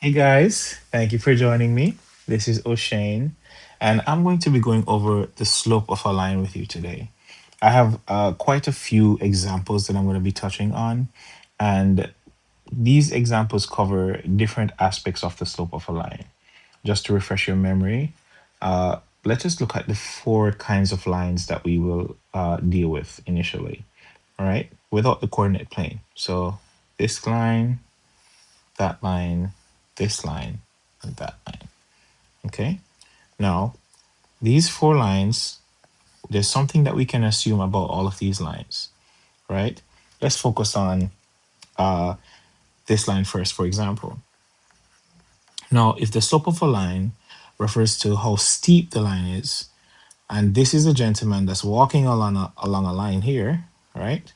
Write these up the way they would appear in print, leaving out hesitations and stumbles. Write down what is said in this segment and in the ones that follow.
Hey guys, thank you for joining me. This is O'Shane, and I'm going to be going over the slope of a line with you today. I have quite a few examples that I'm going to be touching on, and these examples cover different aspects of the slope of a line. Just to refresh your memory, let's just look at the four kinds of lines that we will deal with initially, all right, without the coordinate plane. So this line, that line, this line, and that line. Okay. Now, these four lines, there's something that we can assume about all of these lines, right? Let's focus on uh, this line first, for example. Now, if the slope of a line refers to how steep the line is, and this is a gentleman that's walking along a line here, right?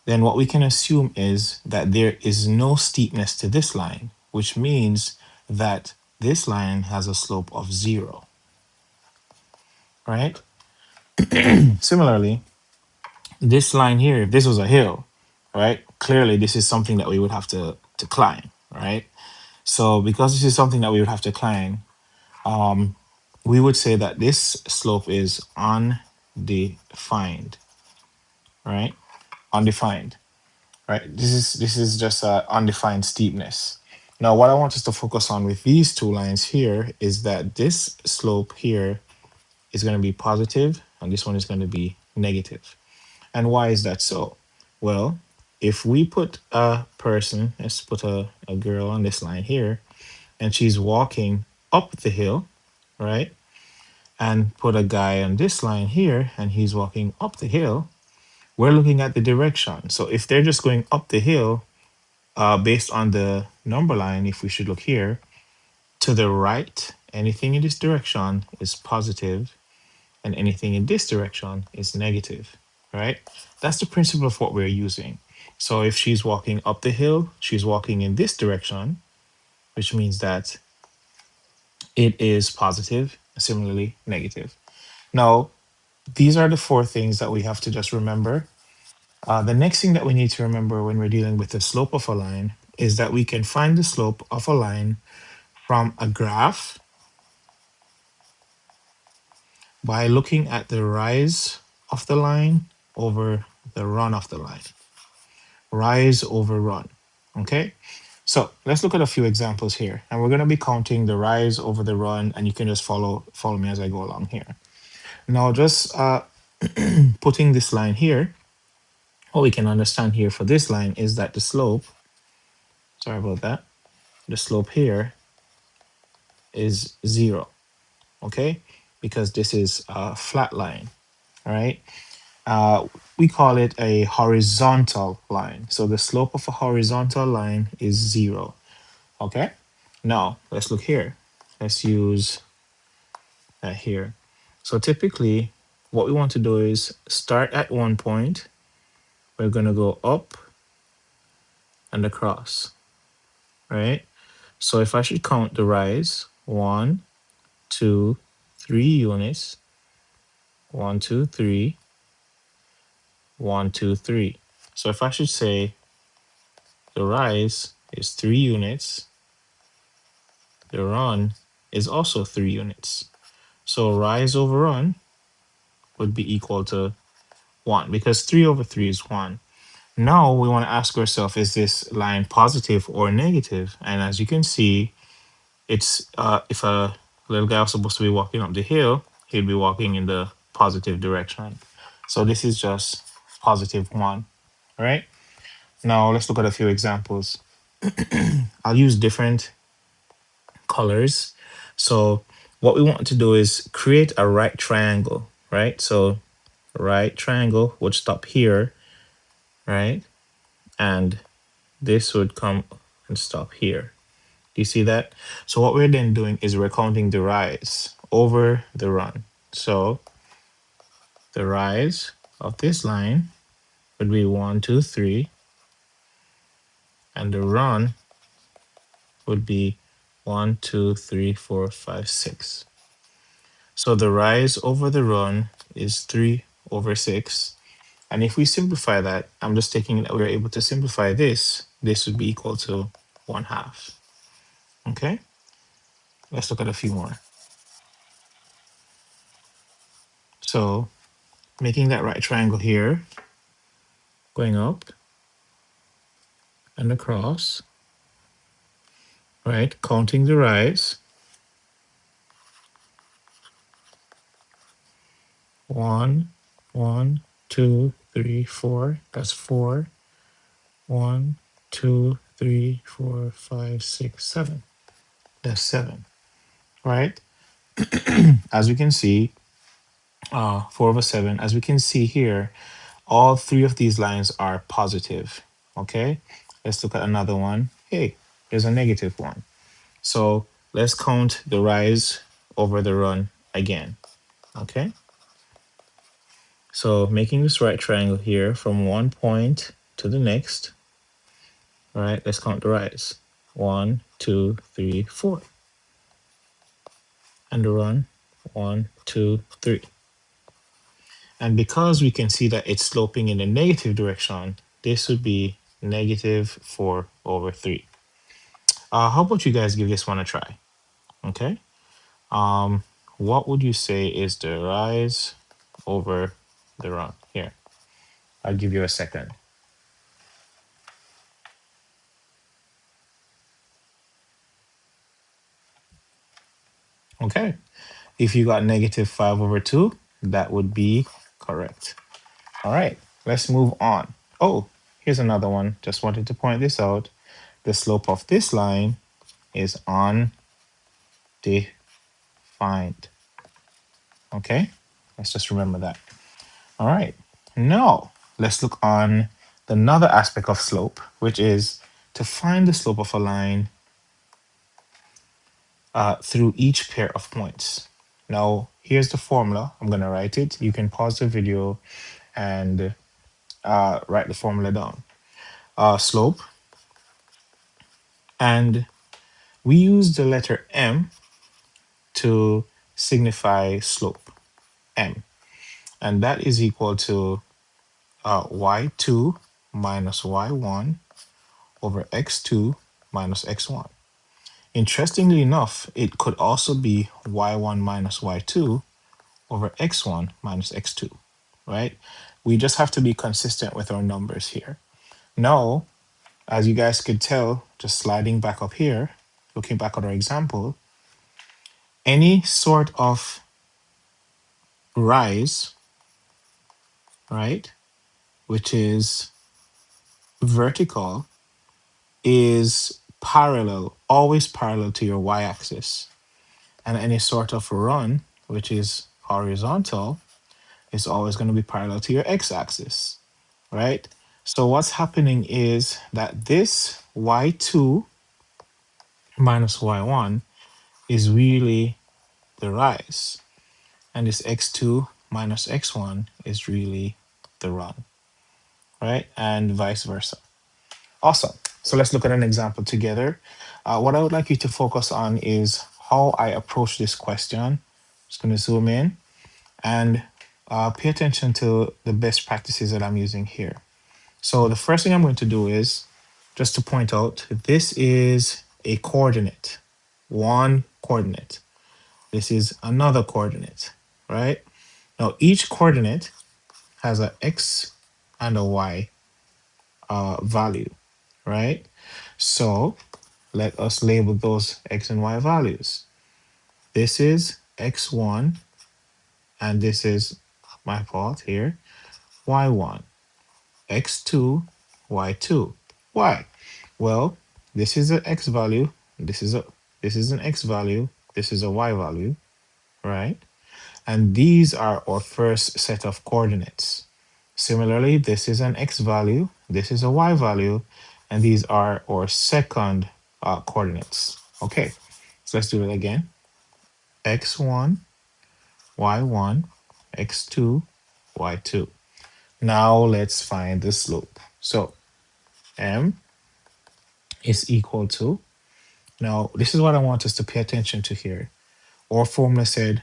Then what we can assume is that there is no steepness to this line, which means that this line has a slope of 0, right? Similarly, this line here, if this was a hill, right? Clearly, this is something that we would have to climb, right? So because this is something that we would have to climb, we would say that this slope is undefined, right? Undefined, right? This is just a undefined steepness. Now, what I want us to focus on with these two lines here is that this slope here is going to be positive and this one is going to be negative. And why is that so? Well, if we put a person, let's put a girl on this line here, and she's walking up the hill, right? And put a guy on this line here, and he's walking up the hill, we're looking at the direction. So if they're just going up the hill, based on the number line, if we should look here, to the right, anything in this direction is positive, and anything in this direction is negative, right? That's the principle of what we're using. So if she's walking up the hill, she's walking in this direction, which means that it is positive, similarly negative. Now, these are the four things that we have to just remember. The next thing that we need to remember when we're dealing with the slope of a line is that we can find the slope of a line from a graph by looking at the rise of the line over the run of the line. Rise over run. Okay, so let's look at a few examples here, and we're going to be counting the rise over the run, and you can just follow me as I go along here. Now, just putting this line here, what we can understand here for this line is that the slope, sorry about that, the slope here is 0. Okay, because this is a flat line. All right. We call it a horizontal line. So the slope of a horizontal line is 0. Okay. Now let's look here. Let's use that here. So typically what we want to do is start at one point. We're going to go up and across, right? So if I should count the rise, 1, 2, 3 units, 1, 2, 3, 1, 2, 3. So if I should say the rise is 3 units, the run is also 3 units. So rise over run would be equal to 1 because 3 over 3 is 1. Now we want to ask ourselves, is this line positive or negative? And as you can see, it's if a little guy was supposed to be walking up the hill, he'd be walking in the positive direction. So this is just positive 1, right? Now let's look at a few examples. I'll use different colors. So what we want to do is create a right triangle, right? So right triangle would stop here, right? And this would come and stop here. Do you see that? So what we're then doing is we're counting the rise over the run. So the rise of this line would be 1, 2, 3, and the run would be 1, 2, 3, 4, 5, 6. So the rise over the run is 3 over 6. And if we simplify that, I'm just taking that we're able to simplify this, this would be equal to 1/2. Okay, let's look at a few more. So making that right triangle here, going up and across, right? Counting the rise. 1, 1, 2, 3, 4. That's 4. 1, 2, 3, 4, 5, 6, 7. That's 7, right? As we can see, 4 over 7. As we can see here, all three of these lines are positive. Okay, let's look at another one. Hey, there's a negative one. So let's count the rise over the run again. Okay, so making this right triangle here from one point to the next. All right, let's count the rise. 1, 2, 3, 4. And the run. 1, 2, 3. And because we can see that it's sloping in the negative direction, this would be negative 4 over 3. How about you guys give this one a try? Okay. Um, what would you say is the rise over the run? Here, I'll give you a second. Okay. If you got negative 5 over 2, that would be correct. All right, let's move on. Oh, here's another one. Just wanted to point this out. The slope of this line is undefined. Okay, let's just remember that. All right, now let's look on another aspect of slope, which is to find the slope of a line through each pair of points. Now, here's the formula. I'm going to write it. You can pause the video and write the formula down. Slope, and we use the letter M to signify slope, M. And that is equal to y2 minus y1 over x2 minus x1. Interestingly enough, it could also be y1 minus y2 over x1 minus x2, right? We just have to be consistent with our numbers here. Now, as you guys could tell, just sliding back up here, looking back at our example, any sort of rise, right, which is vertical, is parallel, always parallel to your y-axis. And any sort of run, which is horizontal, is always going to be parallel to your x-axis, right? So what's happening is that this y2 minus y1 is really the rise, and this x2 minus x1 is really the run, right? And vice versa. Awesome. So let's look at an example together. What I would like you to focus on is how I approach this question. Just going to zoom in and pay attention to the best practices that I'm using here. So the first thing I'm going to do is just to point out, this is a coordinate, one coordinate. This is another coordinate, right? Now each coordinate has an x and a y value, right? So let us label those x and y values. This is x1, and this is my fault here, y1, x2, y2. Why? Well, this is an x value, this is an x value, this is a y value, right? And these are our first set of coordinates. Similarly, this is an x value, this is a y value, and these are our second coordinates. Okay, so let's do it again. x1, y1, x2, y2. Now let's find the slope. So m is equal to, now this is what I want us to pay attention to here. Our formula said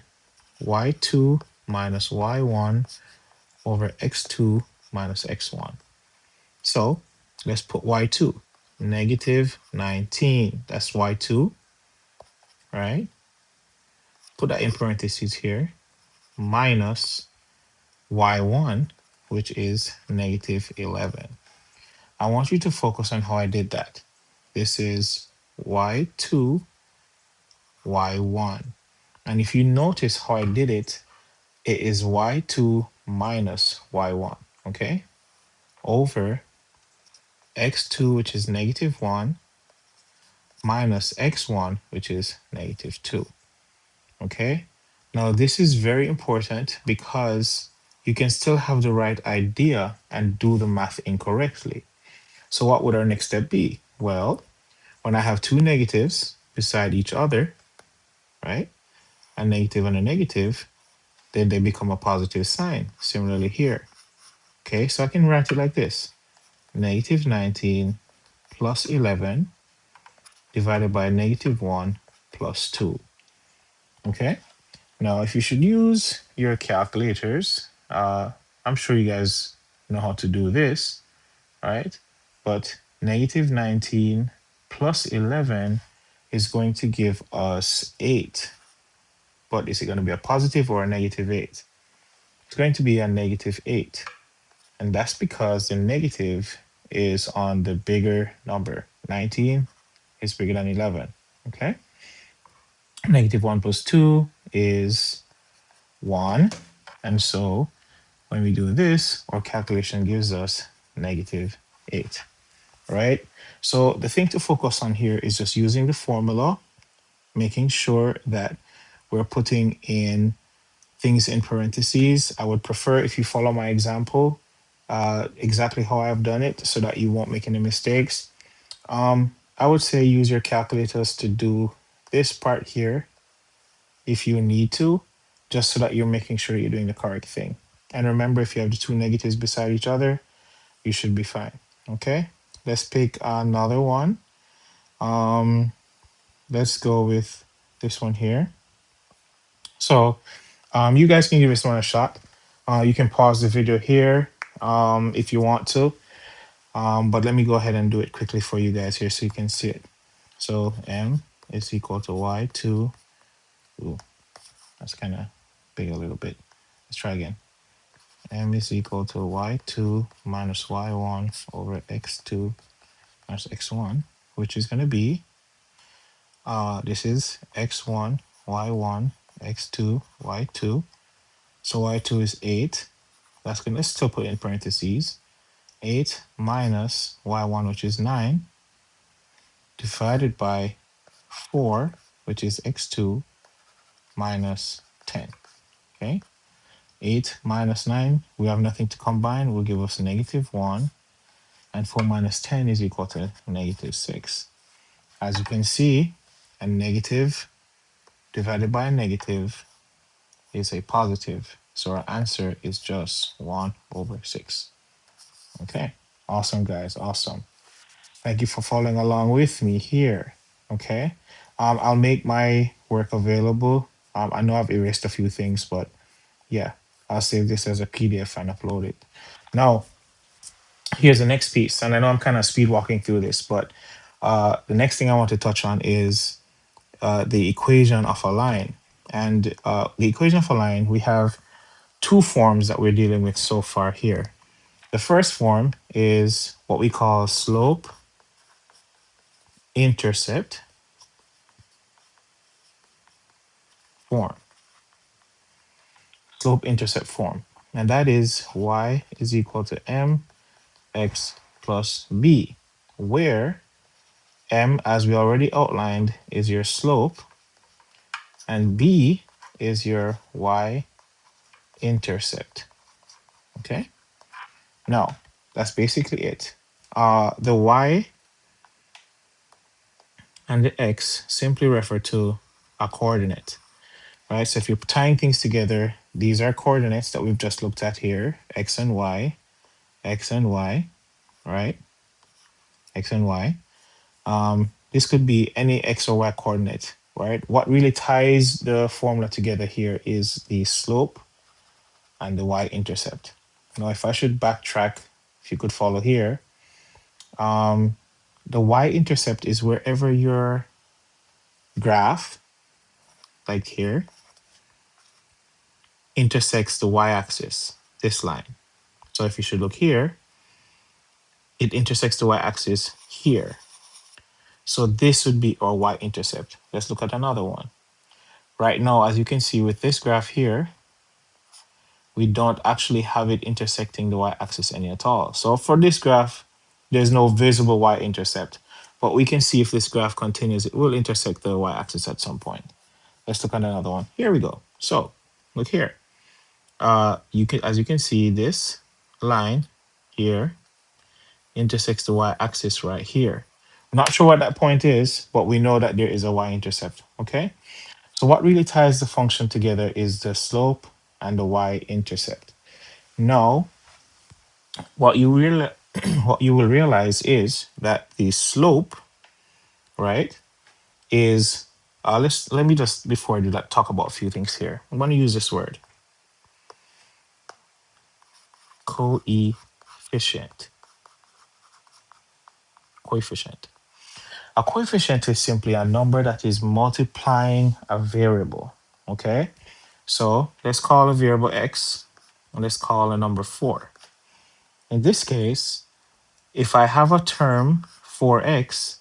y2 minus y1 over x2 minus x1. So let's put y2, negative 19. That's y2. right? Put that in parentheses here, minus y1, which is negative 11. I want you to focus on how I did that. This is y2, y1. And if you notice how I did it, it is y2 minus y1, okay? Over x2, which is negative 1, minus x1, which is negative 2, okay? Now, this is very important because you can still have the right idea and do the math incorrectly. So what would our next step be? Well, when I have two negatives beside each other, right? A negative and a negative, then they become a positive sign. Similarly here. Okay, so I can write it like this. Negative 19 plus 11 divided by negative 1 plus 2. Okay, now if you should use your calculators, I'm sure you guys know how to do this, right? But negative 19 plus 11 is going to give us 8. But is it going to be a positive or a negative 8? It's going to be a negative 8. And that's because the negative is on the bigger number. 19 is bigger than 11. Okay? Negative 1 plus 2 is 1. And so when we do this, our calculation gives us negative 8. Right? So the thing to focus on here is just using the formula, making sure that we're putting in things in parentheses. I would prefer if you follow my example exactly how I've done it so that you won't make any mistakes. I would say use your calculators to do this part here if you need to, just so that you're making sure you're doing the correct thing. And remember, if you have the two negatives beside each other, you should be fine. Okay, let's pick another one. Let's go with this one here. So you guys can give this one a shot. You can pause the video here if you want to. But let me go ahead and do it quickly for you guys here so you can see it. So m is equal to y2. Ooh, that's kind of big a little bit. Let's try again. M is equal to y2 minus y1 over x2 minus x1, which is going to be, this is x1, y1, x2, y2. So y2 is 8. That's going to still put in parentheses. 8 minus y1, which is 9, divided by 4, which is x2, minus 10. Okay? 8 minus 9, we have nothing to combine, will give us negative 1. And 4 minus 10 is equal to negative 6. As you can see, a negative divided by a negative is a positive. So our answer is just 1 over 6. Okay? Awesome, guys. Awesome. Thank you for following along with me here. Okay. I'll make my work available. I know I've erased a few things, but yeah, I'll save this as a PDF and upload it. Now, here's the next piece. And I know I'm kind of speed walking through this, but the next thing I want to touch on is the equation of a line. And the equation of a line, we have two forms that we're dealing with so far here. The first form is what we call slope-intercept form. Slope-intercept form. And that is y is equal to mx plus b, where m, as we already outlined, is your slope, and b is your y-intercept. Okay? Now, that's basically it. The y and the x simply refer to a coordinate, right? So if you're tying things together, these are coordinates that we've just looked at here, x and y, right? X and y. This could be any x or y coordinate, right? What really ties the formula together here is the slope and the y-intercept. Now, if I should backtrack, if you could follow here, the y-intercept is wherever your graph like here, intersects the y-axis, this line. So if you should look here, it intersects the y-axis here. So this would be our y-intercept. Let's look at another one. Right now, as you can see with this graph here, we don't actually have it intersecting the y-axis any at all. So for this graph, there's no visible y-intercept. But we can see if this graph continues, it will intersect the y-axis at some point. Let's look at another one. Here we go. So look here. As you can see, this line here intersects the y-axis right here. I'm not sure what that point is, but we know that there is a y-intercept. Okay. So what really ties the function together is the slope and the y-intercept. Now, what you really what you will realize is that the slope, right, is let me just before I do that talk about a few things here. I'm going to use this word, coefficient. Coefficient. A coefficient is simply a number that is multiplying a variable. Okay, so let's call a variable x and let's call a number 4. In this case, if I have a term 4x,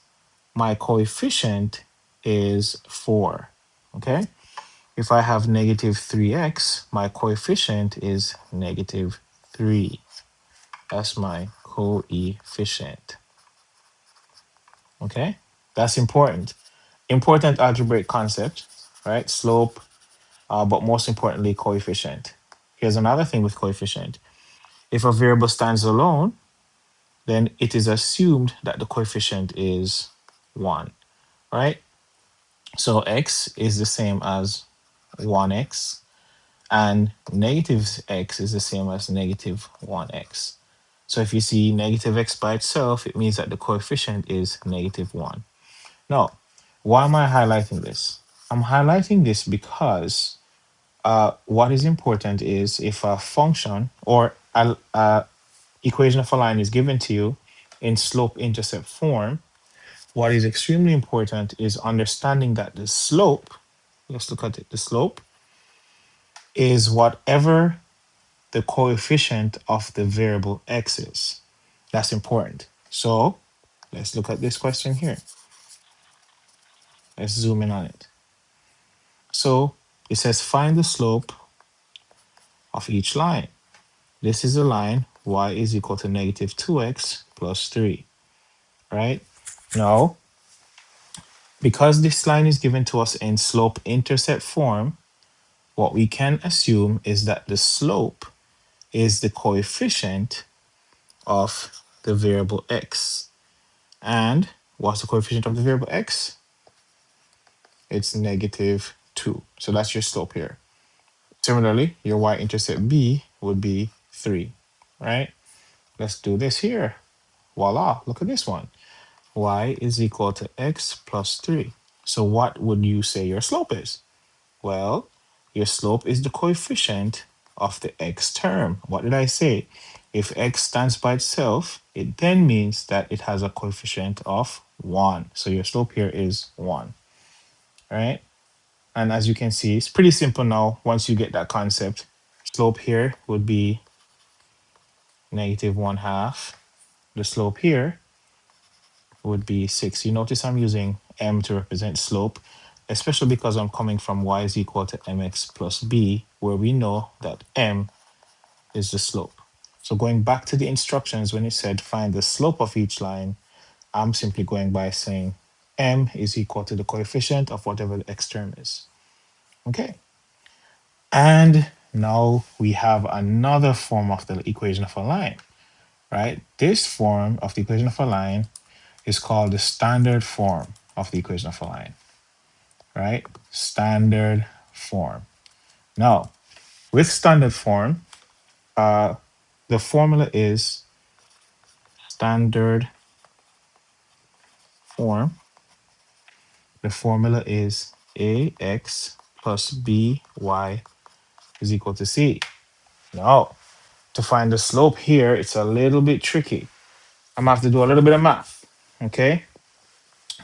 my coefficient is 4. Okay, if I have negative 3x, my coefficient is negative 3. That's my coefficient. Okay, that's important. Important algebraic concept, right? Slope, but most importantly, coefficient. Here's another thing with coefficient. If a variable stands alone, then it is assumed that the coefficient is 1, right? So x is the same as 1x, and negative x is the same as negative 1x. So if you see negative x by itself, it means that the coefficient is negative 1. Now, why am I highlighting this? I'm highlighting this because what is important is if a function or a equation of a line is given to you in slope-intercept form, what is extremely important is understanding that the slope, let's look at it, the slope is whatever the coefficient of the variable x is. That's important. So let's look at this question here. Let's zoom in on it. So it says find the slope of each line. This is a line y is equal to negative 2x plus 3, right? Now, because this line is given to us in slope-intercept form, what we can assume is that the slope is the coefficient of the variable x. And what's the coefficient of the variable x? It's negative 2. So that's your slope here. Similarly, your y-intercept b would be 3, right? Let's do this here. Voila, look at this one. Y is equal to x plus 3. So what would you say your slope is? Well, your slope is the coefficient of the x term. What did I say? If x stands by itself, it then means that it has a coefficient of 1. So your slope here is 1, right? And as you can see, it's pretty simple now once you get that concept. Slope here would be negative 1/2. The slope here would be 6. You notice I'm using m to represent slope, especially because I'm coming from y is equal to mx plus b, where we know that m is the slope. So going back to the instructions when it said find the slope of each line, I'm simply going by saying m is equal to the coefficient of whatever the x term is. Okay. And now we have another form of the equation of a line, right? This form of the equation of a line is called the standard form of the equation of a line, right? Standard form. Now, with standard form, the formula is standard form. The formula is ax plus by is equal to c. Now, to find the slope here, it's a little bit tricky. I'm gonna have to do a little bit of math, okay?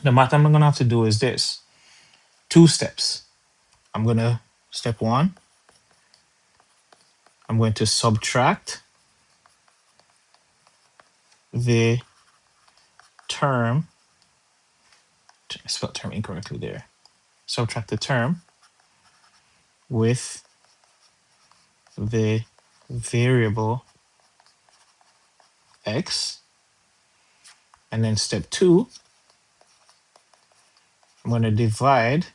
The math I'm gonna have to do is this, 2 steps. I'm going to, step one, I'm going to subtract the term, I spelled term incorrectly there. Subtract the term with the variable x. And then step two, I'm going to divide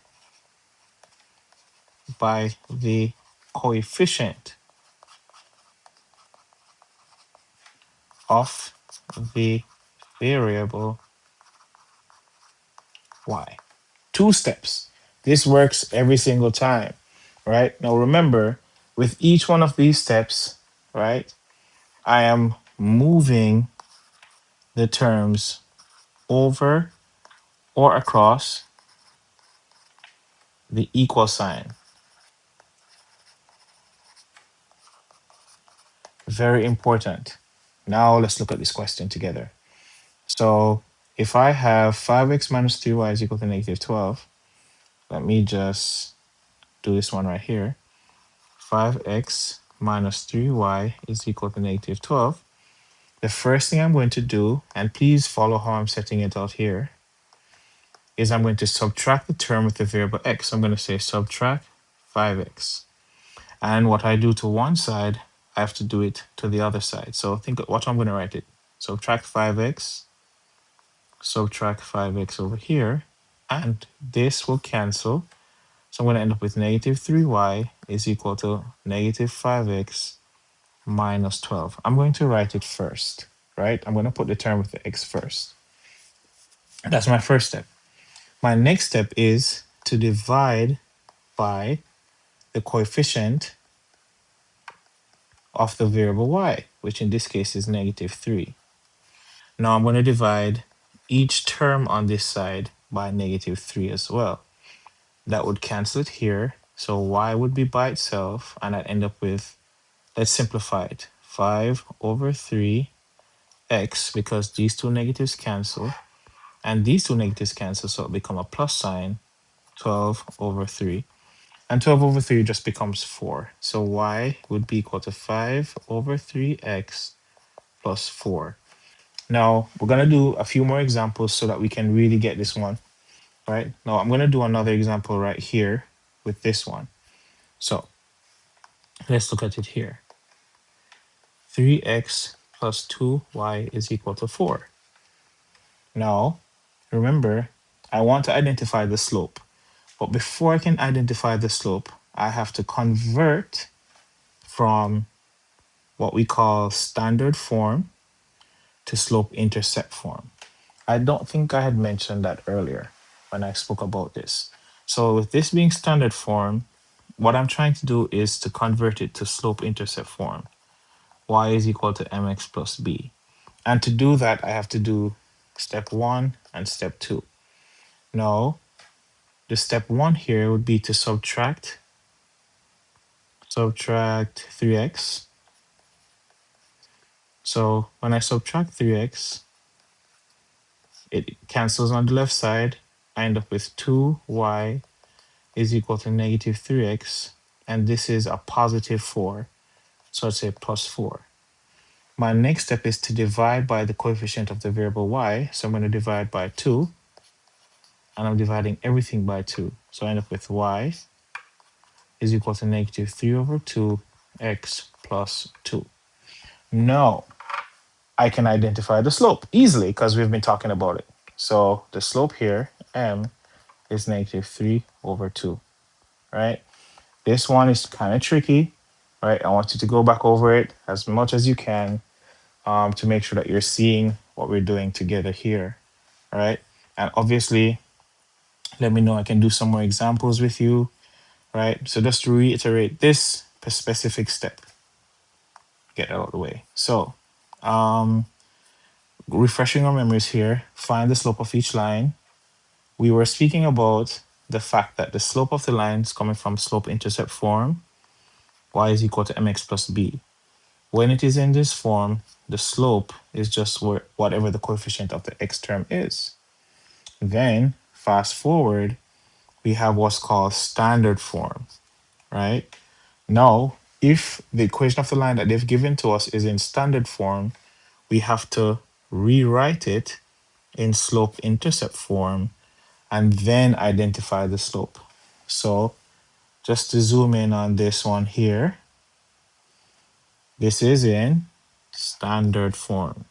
by the coefficient of the variable y. Two steps. This works every single time, right? Now remember, with each one of these steps, right, I am moving the terms over or across the equal sign. Very important. Now let's look at this question together. So if I have 5x minus 3y is equal to negative 12, let me just do this one right here. 5x minus 3y is equal to negative 12. The first thing I'm going to do, and please follow how I'm setting it out here, is I'm going to subtract the term with the variable x. I'm going to say subtract 5x. And what I do to one side, I have to do it to the other side. So think of what I'm going to write it. Subtract 5x, subtract 5x over here, and this will cancel. So I'm going to end up with negative 3y is equal to negative 5x minus 12. I'm going to write it first, right? I'm going to put the term with the x first. That's my first step. My next step is to divide by the coefficient of the variable y, which in this case is negative 3. Now I'm going to divide each term on this side by negative 3 as well. That would cancel it here. So y would be by itself, and I'd end up with, let's simplify it, 5 over 3 x, because these two negatives cancel, and these two negatives cancel, so it'll become a plus sign, 12 over 3. And 12 over 3 just becomes 4. So y would be equal to 5 over 3x plus 4. Now, we're going to do a few more examples so that we can really get this one, right? Now, I'm going to do another example right here with this one. So let's look at it here. 3x plus 2y is equal to 4. Now, remember, I want to identify the slope. But before I can identify the slope, I have to convert from what we call standard form to slope-intercept form. I don't think I had mentioned that earlier when I spoke about this. So with this being standard form, what I'm trying to do is to convert it to slope-intercept form. Y is equal to mx plus b. And to do that, I have to do step 1 and step 2. Now, the step 1 here would be to subtract 3x. So when I subtract 3x, it cancels on the left side. I end up with 2y is equal to negative 3x, and this is a positive 4, so I'd say plus 4. My next step is to divide by the coefficient of the variable y, so I'm going to divide by 2, and I'm dividing everything by 2. So I end up with y is equal to negative 3 over 2x plus 2. Now, I can identify the slope easily because we've been talking about it. So the slope here, m, is negative 3 over 2, right? This one is kind of tricky, right? I want you to go back over it as much as you can to make sure that you're seeing what we're doing together here, all right? And obviously, let me know. I can do some more examples with you, right? So just to reiterate this specific step, get that out of the way. So refreshing our memories here, find the slope of each line. We were speaking about the fact that the slope of the line is coming from slope-intercept form. Y is equal to mx plus b. When it is in this form, the slope is just whatever the coefficient of the x term is. Then, fast forward, we have what's called standard form, right? Now, if the equation of the line that they've given to us is in standard form, we have to rewrite it in slope-intercept form and then identify the slope. So just to zoom in on this one here, this is in standard form.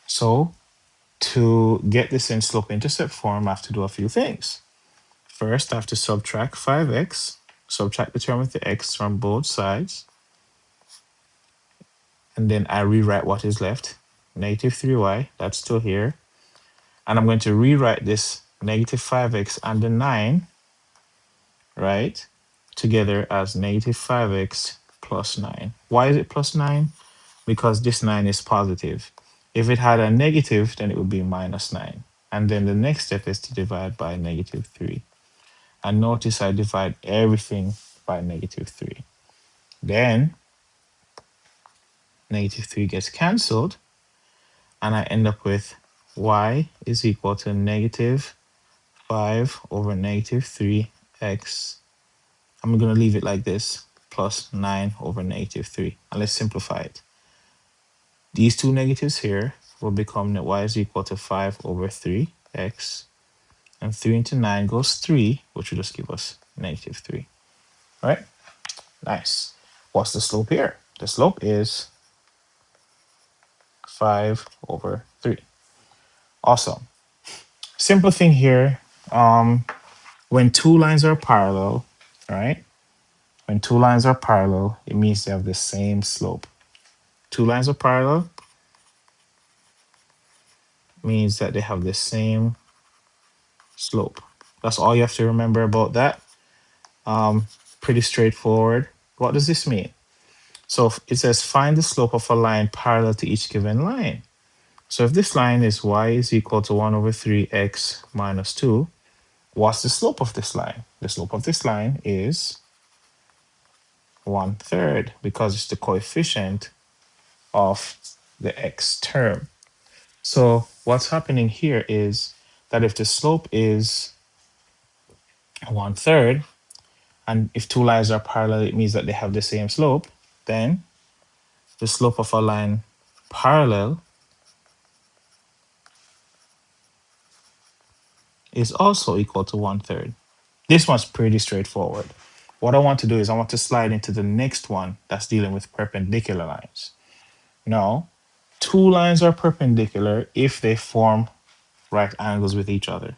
So to get this in slope-intercept form, I have to do a few things. First, I have to subtract 5x, subtract the term with the x from both sides, and then I rewrite what is left, negative 3y, that's still here. And I'm going to rewrite this negative 5x and the 9, right, together as negative 5x plus 9. Why is it plus 9? Because this 9 is positive. If it had a negative, then it would be minus 9. And then the next step is to divide by negative 3. And notice I divide everything by negative 3. Then negative 3 gets cancelled, and I end up with y is equal to negative 5 over negative 3x. I'm going to leave it like this, plus 9 over negative 3. And let's simplify it. These two negatives here will become that y is equal to 5 over 3x. And 3 into 9 goes 3, which will just give us negative 3. All right? Nice. What's the slope here? The slope is 5 over 3. Awesome. Simple thing here. When two lines are parallel, right? When two lines are parallel, it means they have the same slope. Two lines are parallel means that they have the same slope. That's all you have to remember about that. Pretty straightforward. What does this mean? So it says find the slope of a line parallel to each given line. So if this line is y is equal to 1 over 3x minus 2, what's the slope of this line? The slope of this line is 1/3 because it's the coefficient of the x term. So what's happening here is that if the slope is 1/3, and if two lines are parallel, it means that they have the same slope, then the slope of a line parallel is also equal to 1/3. This one's pretty straightforward. What I want to do is I want to slide into the next one that's dealing with perpendicular lines. Now, two lines are perpendicular if they form right angles with each other.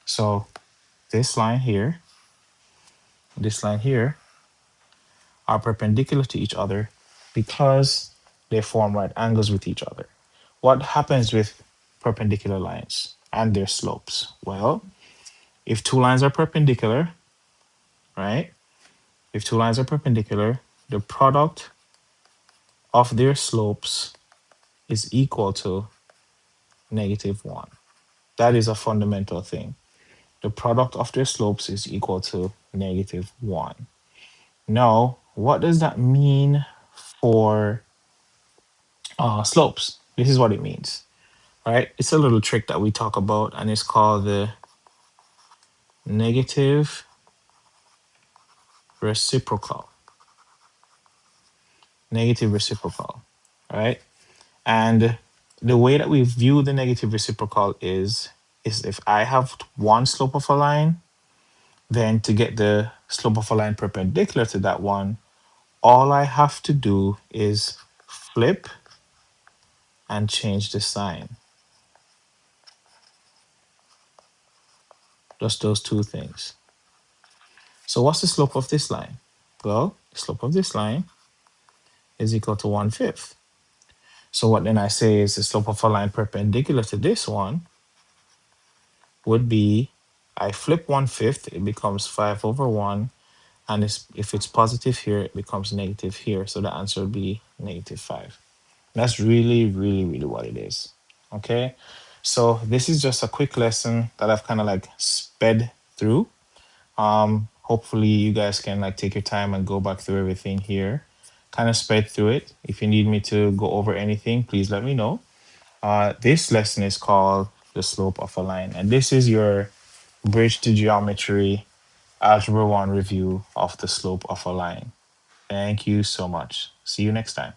So this line here, this line here are perpendicular to each other because they form right angles with each other. What happens with perpendicular lines and their slopes? Well, if two lines are perpendicular, right? If two lines are perpendicular, the product of their slopes is equal to -1. That is a fundamental thing. The product of their slopes is equal to -1. Now, what does that mean for slopes? This is what it means, right? It's a little trick that we talk about, and it's called the negative reciprocal. Negative reciprocal, right? And the way that we view the negative reciprocal is if I have one slope of a line, then to get the slope of a line perpendicular to that one, all I have to do is flip and change the sign. Just those two things. So what's the slope of this line? Well, the slope of this line is equal to 1/5. So what then I say is the slope of a line perpendicular to this one would be, I flip 1/5, it becomes 5 over 1. And if it's positive here, it becomes negative here. So the answer would be -5. That's really, really, really what it is. Okay. So this is just a quick lesson that I've kind of like sped through. Hopefully you guys can like take your time and go back through everything here. Kind of sped through it. If you need me to go over anything, please let me know. This lesson is called the slope of a line. And this is your bridge to geometry algebra 1 review of the slope of a line. Thank you so much. See you next time.